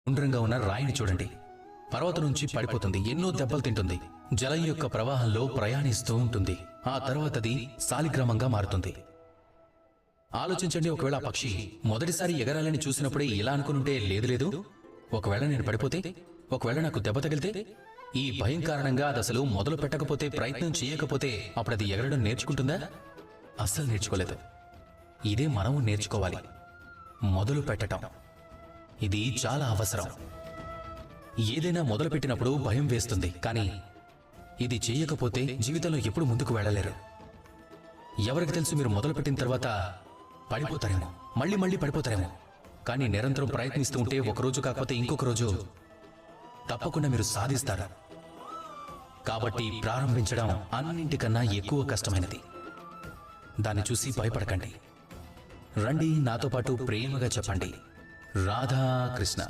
గుండ్రంగా ఉన్న రాయిని చూడండి. పర్వతం నుంచి పడిపోతుంది, ఎన్నో దెబ్బలు తింటుంది, జలం యొక్క ప్రవాహంలో ప్రయాణిస్తూ ఉంటుంది. ఆ తర్వాత అది శాలిగ్రామంగా మారుతుంది. ఆలోచించండి, ఒకవేళ ఆ పక్షి మొదటిసారి ఎగరాలని చూసినప్పుడే ఇలా అనుకుంటే లేదు, ఒకవేళ నేను పడిపోతే, ఒకవేళ నాకు దెబ్బ తగిలితే, ఈ భయం కారణంగా అది అసలు మొదలు పెట్టకపోతే, ప్రయత్నం చేయకపోతే అప్పుడు అది ఎగరడం నేర్చుకుంటుందా? అస్సలు నేర్చుకోలేదు. ఇదే మనము నేర్చుకోవాలి, మొదలు పెట్టడం. ఇది చాలా అవసరం. ఏదైనా మొదలు పెట్టినప్పుడు భయం వేస్తుంది, కానీ ఇది చేయకపోతే జీవితంలో ఎప్పుడు ముందుకు వెళ్ళలేరు. ఎవరికి తెలుసు, మీరు మొదలుపెట్టిన తర్వాత పడిపోతారేమో, మళ్ళీ పడిపోతారేమో. కానీ నిరంతరం ప్రయత్నిస్తూ ఉంటే ఒకరోజు కాకపోతే ఇంకొక రోజు తప్పకుండా మీరు సాధిస్తారు. కాబట్టి ప్రారంభించడం అన్నింటికన్నా ఎక్కువ కష్టమైనది. దాన్ని చూసి భయపడకండి. రండి, నాతో పాటు ప్రేమగా చెప్పండి, రాధా కృష్ణ.